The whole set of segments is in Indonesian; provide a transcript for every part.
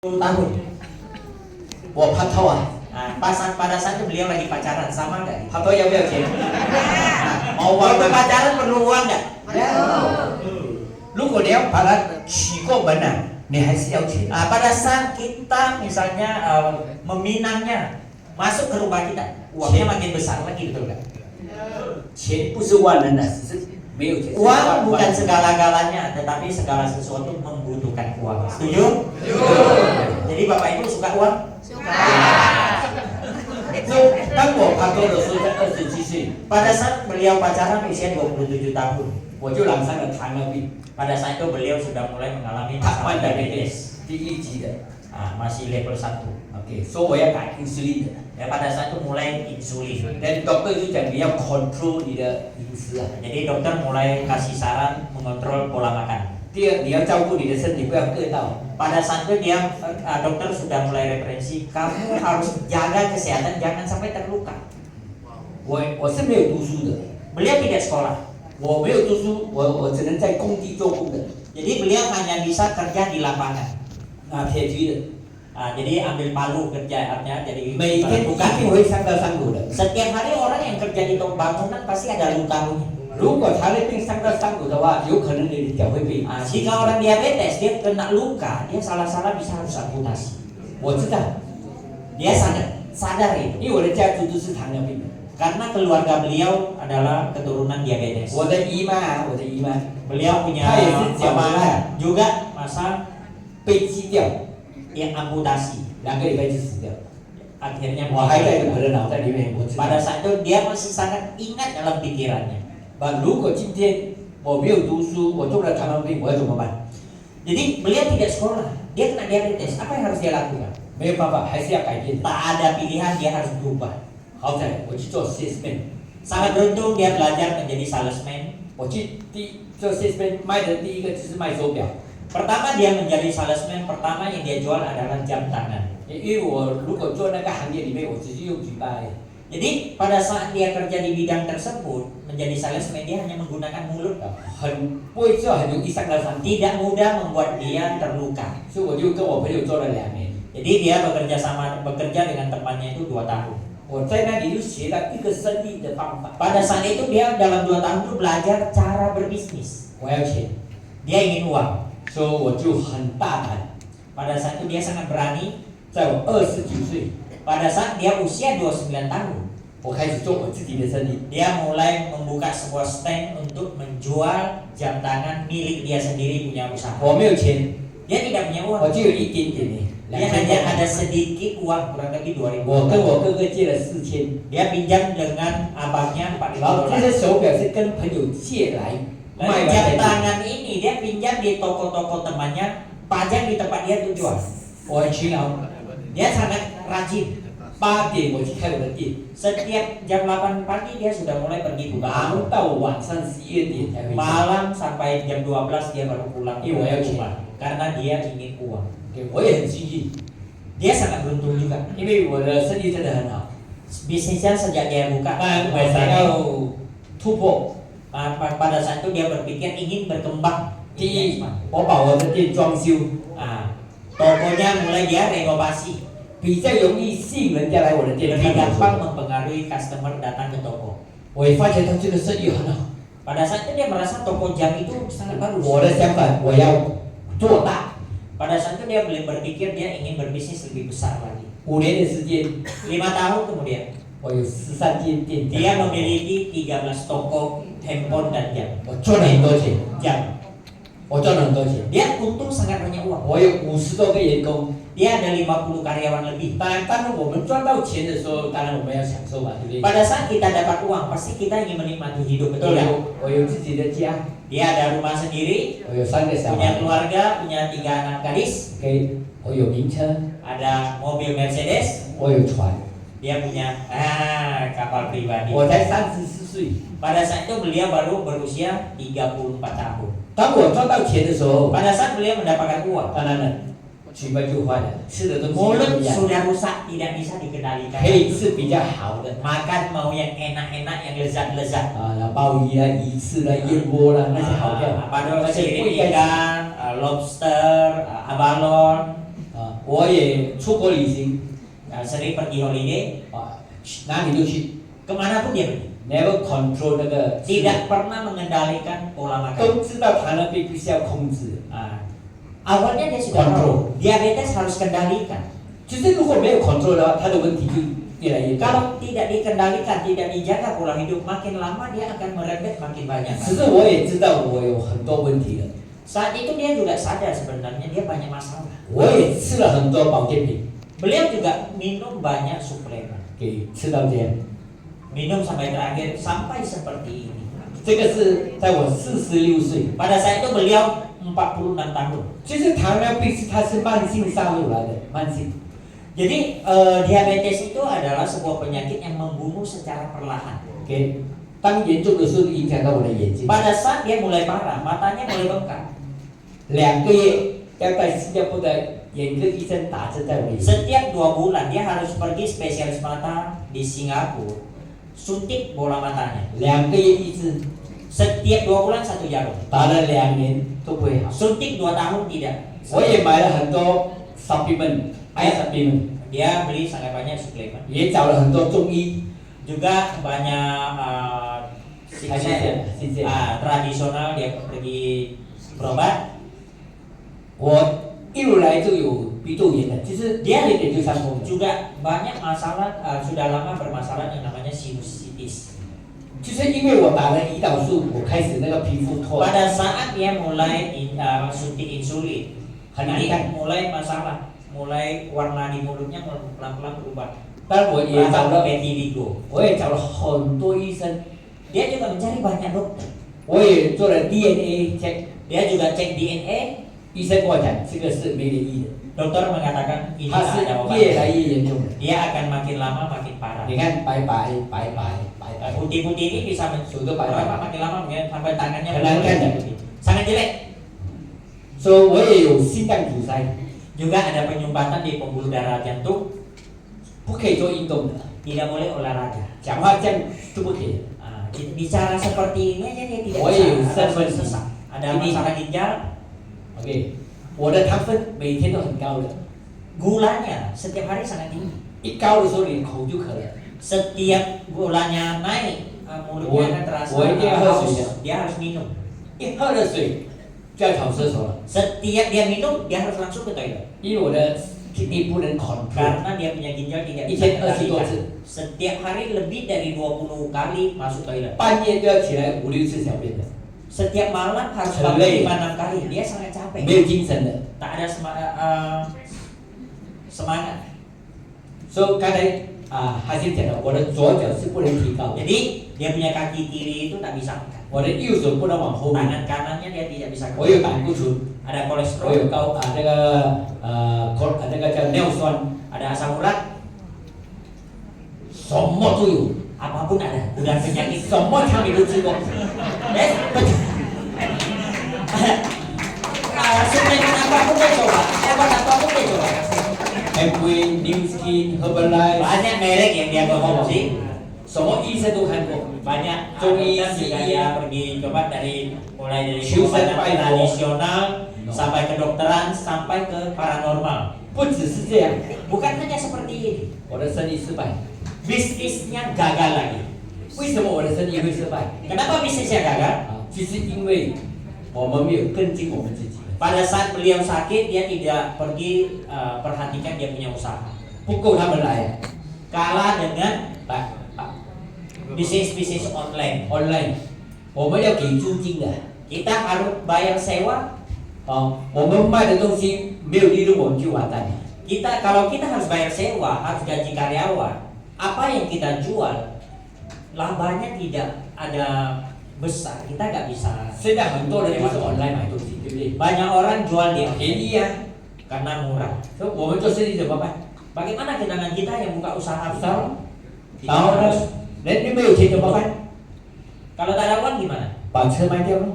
tahun. Wah, patau ah. Pada saat itu beliau lagi pacaran, sama nggak? Patau yang berapa钱? Mau waktu pacaran perlu uang nggak? 如果你要把它娶过门啊，你还是要钱。 Pada saat kita misalnya meminangnya masuk ke rumah kita, uangnya makin besar lagi, betul nggak? 钱不是万能的，只是没有钱。 Uang bukan segala-galanya, tetapi segala sesuatu membutuhkan uang. Setuju? Jadi Bapak Ibu suka uang? So, 当我拍拖的时候，在27岁， Pada saat beliau pacaran usia 27 tahun, 我就染上了糖尿病， pada saat itu beliau sudah mulai mengalami 糖 masalah 万的 diabetes, 第一级的。 masih level 1. OK，所以我要改 insulin 的。 Ya, pada saat itu mulai insulin. Dan dokter 就讲你要 control 你的饮食啊。 Jadi dokter mulai kasih saran mengontrol pola makan. 第二，你要照顾你的身体，不要饿到。 Pada saat itu dokter sudah mulai referensi, kamu harus jaga kesehatan, jangan sampai terluka. 我是没有读书的， Beliau tidak sekolah, 我没有读书，我只能在工地做工的， jadi beliau hanya bisa kerja di lapangan. 拿铁锯的， Jadi ambil palu kerjaannya, jadi 每天一 bukan. 定会伤到伤口的。 Setiap hari orang yang kerja di bangunan pasti ada luka-luka. 如果糖尿病伤到伤口的话，有可能你的脚会被。 Jika orang diabetes dia kena luka, dia salah-salah bisa harus amputasi. 我知道， Dia sadar itu. 因为我的家族都是糖尿病的。 Karena keluarga beliau adalah keturunan diabetes. 我的姨妈啊，我的姨妈 Beliau punya Hai, sejak mama mana? juga masa 被击掉， yang amputasi. 2个礼拜就死掉。 Akhirnya 我还在我的脑袋里面，我知道。 pada saat itu dia masih sangat ingat dalam pikirannya. 如果今天我没有读书，我中了糖尿病，我要怎么办？ Jadi beliau tidak sekolah, dia kena diabetes. Apa yang harus dia lakukan? 没有办法，还是要改变的。 Tak ada pilihan, dia harus berubah. 好在我去做 salesman， Sangat beruntung dia belajar menjadi salesman. 我去做 salesman 卖的第一个就是卖手表， Pertama dia menjadi salesman, pertama yang dia jual adalah jam tangan. 因为我如果做那个行业里面，我只是用嘴巴而已。 Jadi pada saat dia kerja di bidang tersebut menjadi salesman, dia hanya menggunakan mulut, 很不会做，很容易伤到伤。 tidak mudah membuat dia terluka. 所以我就跟我朋友做了2年， Jadi dia bekerja dengan temannya itu 2 tahun. 我在那里就学到一个生意的方法。 Pada saat itu dia dalam 2 tahun itu belajar cara berbisnis. 我要钱， Dia ingin uang. 所以我就很大胆， Pada saat itu dia sangat berani. 在我29岁， Pada saat dia usia 29 tahun, 我开始做我自己的生意。 dia mulai membuka sebuah stand untuk menjual jam tangan milik dia sendiri punya usaha. 我没有钱， Dia tidak punya 我 uang. 就有一点点的 Dia ，2000 hanya 块。 ada sedikit uang, kurang lebih 2.000. 我跟我哥哥借了4000， Dia pinjam dengan abangnya 4.000 然后这 dolar. 些手表是跟朋友借来 Lalu 卖 jam 完的。 tangan ini dia pinjam di toko-toko temannya, pajang di tempat dia tuh jual. 我很勤劳， Dia sangat rajin. 8点我去开我的店， Setiap jam 8 pagi dia sudah mulai pergi buka. 忙到晚上11点才回家。 Malam sampai jam 12 dia baru pulang ke Iya, rumah. Karena dia ingin uang. 我也很幸运， Dia sangat beruntung juga. 因为我的生意真的很好。 Bisnisnya sejak dia buka, 但我想要突破， pada saat itu dia berpikir ingin berkembang. 第一，我把我的店装修， Tokonya mulai dia renovasi. 比较容易吸引人家来我的店 Lebih 看 gampang 我。 mempengaruhi customer datang ke toko. 我也发觉到这个生意很好。 Pada saat itu dia merasa toko jam itu sangat bagus. 我的想法，我要做大。 Pada saat itu dia berpikir dia ingin berbisnis lebih besar lagi. 5年的时间， 5 tahun kemudian 我有13间店。 dia memiliki 13 toko handphone dan jam. 我赚了很多钱， Jam. 我赚了很多钱。 Dia untung sangat banyak uang. 我有50多个员工。 Dia ada 50 karyawan lebih. 当然，当我们赚到钱的时候，当然我们要享受嘛，对不对？ Pada saat kita dapat uang, pasti kita ingin menikmati hidup, betul ya? 我有自己的家， Dia ada rumah sendiri, 我有3个小 punya 孩 keluarga, punya 3 anak gadis, ，OK，我有名车， ada mobil Mercedes, 我有船。 dia punya kapal pribadi. 我才34岁。 Pada saat itu beliau baru berusia 34 tahun. 当我赚到钱的时候， Pada saat beliau mendapatkan uang, 当然了，嘴巴就坏了，吃的东西不 mulut 一样， sudah rusak, tidak bisa dikendalikan. 可以吃比较好的 Makan mau yang enak-enak, yang lezat-lezat. 啊，鲍鱼啊、鱼翅啦、燕窝啦，那些好料。 Padahal sirip ikan, lobster, abalon, 啊，我也出国旅行， sering pergi holiday, 哪里都去， kemanapun dia pergi. never control 那个， Tidak pernah mengendalikan pola makan. 都知道糖尿病必须要控制。 Awalnya dia sudah tahu diabetes harus kendalikan. 就是如果没有 control 的话，他的问题就越来越大。 Kalau tidak dikendalikan, tidak dijaga pola hidup, makin lama dia akan merembet makin banyak. 只是我也知道我有很多问题了， Saat itu dia juga sadar sebenarnya dia banyak masalah. 我也吃了很多保健品， Beliau juga minum banyak suplemen. 给吃到这样。 Minum sampai terakhir sampai seperti ini. 这个是在我46岁， Pada saat itu beliau 46 tahun. 就是糖尿病它是慢性杀入来的，慢性。 Jadi diabetes itu adalah sebuah penyakit yang membunuh secara perlahan. OK，当严重的时候影响到我的眼睛， Pada saat dia mulai parah, matanya mulai bengkak. 2个月要在新加坡的眼科医生打针在我眼睛， Setiap 2 bulan dia harus pergi spesialis mata di Singapura, suntik bola matanya. 2个月一支， Setiap 2 bulan 1 jarum. 打了2年都不会好。 Suntik 2 tahun tidak. 我也买了很多 supplement， 还有 supplement， Dia beli sangat banyak suplemen. 也找了很多中医， Juga banyak 谢谢。 tradisional dia pergi berobat. 我一路来就有鼻窦炎的，就是dia 一点就伤风。 juga banyak masalah, sudah lama bermasalah yang namanya sinusitis. 就是因为我打了胰岛素，我开始那个皮肤脱， Pada saat dia mulai suntik insulin, 很难看。 mulai masalah, mulai warna di mulutnya pelan-pelan berubah. 但我也找 Rasa 了， vitiligo. 我也找了很多医生， Dia juga mencari banyak dokter. 我也做了 DNA check， Dia juga cek DNA. 医生跟我讲这个是没得医的， Dokter mengatakan ini 它 tak 是 ada 越来 obat. 越严重的。 Dia akan makin lama makin parah. 你看白白白白白白， Putih-putih ini bisa手都白白， makin lama mungkin sampai tangannya Kenal kan? putih. Sangat jelek. 所以我也有心脏阻塞， Juga ada penyumbatan di pembuluh darah jantung. 不可以做运动的， Tidak boleh olahraga. 讲话这样都不可以的。 Bicara seperti ini aja dia tidak Oh iya, bisa seven. sesak. Ada Ini. masalah ginjal. OK，我的糖分每天都很高的， Gulanya setiap hari sangat tinggi. 一高的时候你口就渴了。 Setiap gulanya naik, mulutnya akan terasa Oh, ini harus haus. ya. Dia harus minum. 一喝了水就要跑厕所了， Setiap dia minum, dia harus langsung ke toilet. 因为我的 kidney 不能 control。 Karena dia punya ginjal tidak Ini bisa saya kasih dikendalikan. dosis. Setiap hari lebih dari 20 kali masuk toilet. 半夜都要起来5、6次小便的， Setiap malam harus Terlei. bangun 5-6 kali. Dia sangat capek. 没有精神的。 Tak ada semangat. 所以刚才还是讲了，我的左脚是不能提高的， Jadi dia punya kaki kiri itu tak bisa angkat. 我的右手不能往后面。 Tangan kanannya dia tidak bisa 我有 angkat. 胆固醇， Ada 我 kolesterol, 有那个那个叫尿酸， ada asam urat, 什么都有， apapun ada. Udah penyakit. 什么产品都吃过。 Suplemen apapun dia coba, obat apapun dia coba. Amway, New Skin, Herbalife， Banyak merek yang dia konsumsi. 什么医生都看过。 Banyak中医、 dokter 西 juga 医 dia pergi coba mulai dari Fusion pengobatan Bible. tradisional No. sampai kedokteran sampai ke paranormal. 不只是这样， Bukan hanya seperti ini. 我的生意失败。 Bisnisnya gagal lagi. 为什么我的生意会失败？ Kenapa bisnisnya gagal? 就是因为我们没有跟进我们自己， Pada saat beliau sakit, dia tidak pergi perhatikan dia punya usaha. 不够他们来 Kalah dengan 来 bisnis-bisnis online. online，我们要给租金的。 Kita harus bayar sewa. 我们卖的东西没有利润，我们就完蛋了。 Kalau kita harus bayar sewa, harus gaji karyawan, apa yang kita jual labanya tidak ada besar, kita nggak bisa. 现在很多人都是 online 买东西，对不对？ Banyak orang jual di 便宜啊， karena murah. 所以我们做生意怎么办？ Bagaimana dengan kita yang buka usaha besar? 然后 Kita 然后呢 harus-，人家没有钱怎么办？ Kalau tak ada uang gimana? 把车卖掉咯。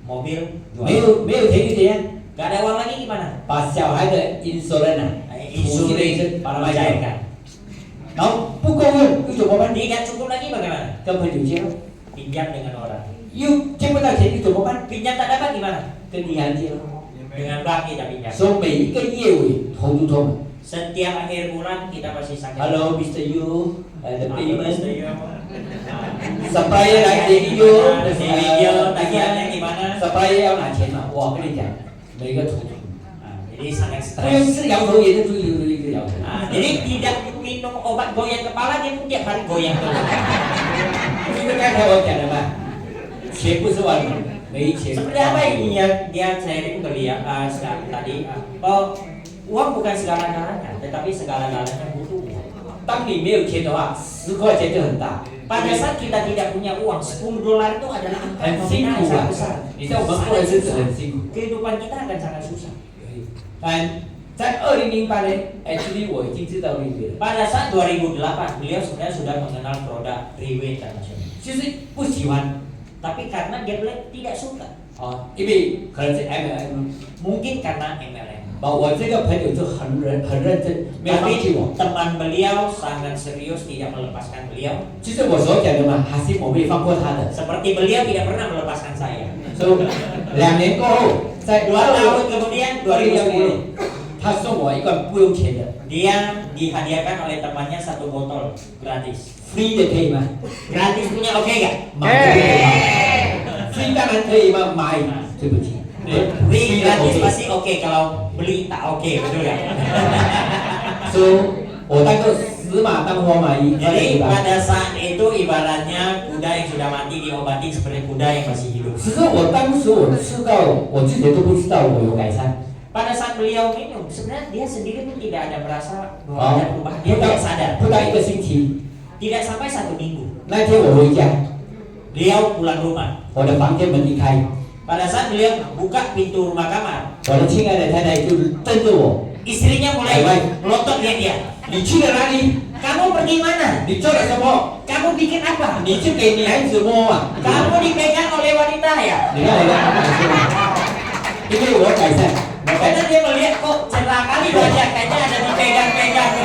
Mobil 没有钱就怎样？ Gak ada uang lagi gimana? 把小孩的 insurance Insulin 把它卖掉， cairkan. 然后不够用又怎么办？ Tidak cukup lagi bagaimana? 跟朋友借咯， Pinjam dengan orang. 又借不到钱又怎么办？ Pinjam tak dapat gimana? 跟银行借咯。dengan baki tapi pinjam. 所以每一个业委头都痛。 Setiap akhir bulan kita pasti sakit. Hello, Mr. Yu, the payment. Supplier Supplier 来给你 Yu， video tagihannya gimana? supplier 要拿钱嘛？我跟你讲，每个头痛。 Jadi sangat 不用 stres. 治摇头也是注意一个摇头。 Jadi tidak minum obat goyang kepala dia pun tiap hari goyang terus. 就是刚才我讲的嘛，钱不是万能，没钱。 Seperti apa ini ya dia sharing beliau tadi bahwa uang bukan segala-galanya, tetapi segala-galanya butuh uang. 当你没有钱的话，10块钱就很大。 Pada saat kita tidak punya uang, 10 dolar itu adalah angka 很辛 nominal 苦 yang 啊 sangat besar.！你在我们过的日子很辛苦。 Kehidupan kita akan sangat susah. 在2008年，actually 我已经知道利率了， Pada saat 2008, beliau sebenarnya sudah mengenal produk Riway International. 就是不喜欢 Tapi karena dia beliau tidak suka, 啊，因为可能是 MLM， mungkin karena MLM. 我这个朋友就很认真，没有放弃 Tapi 我。 teman beliau sangat serius tidak melepaskan beliau. 就是我所讲的嘛，还是我没有放过他的。 Seperti beliau tidak pernah melepaskan saya. 所以2年过后，在 2 tahun kemudian 2010, 他送我一罐不用钱的 dia dihadiahkan oleh temannya 1 botol gratis. ，free 的可以吗？ Gratis punya oke gak? 买就可以吗？free 当然可以吗？买，对不起。 Free 的 gratis OK pasti oke, kalau beli tak oke, betul gak? 所以我当个死马当活马医， Jadi pada saat itu ibaratnya kuda yang sudah mati diobati seperti kuda yang masih hidup. 只是我当时我吃到，我自己都不知道我有改善。 Pada saat beliau minum, sebenarnya dia sendiri pun tidak ada merasa bahwa Oh. ada perubahan. Dia tidak sadar. 不到1个星期， Tidak sampai 1 minggu. 那天我回家， Beliau pulang rumah. 我的房间门一开， Pada saat beliau buka pintu rumah kamar, 我的亲爱的太太就瞪着我， istrinya mulai melotot lihat dia. 你去了哪里？ Kamu pergi mana? 你做了什么？ Kamu bikin apa? 你去给女孩子摸啊？ Kamu dipegang oleh wanita ya? 你看我的感受，因为我改善，我改 Karena dia melihat kok cerah kali wajah, kayaknya ada dipegang-pegang.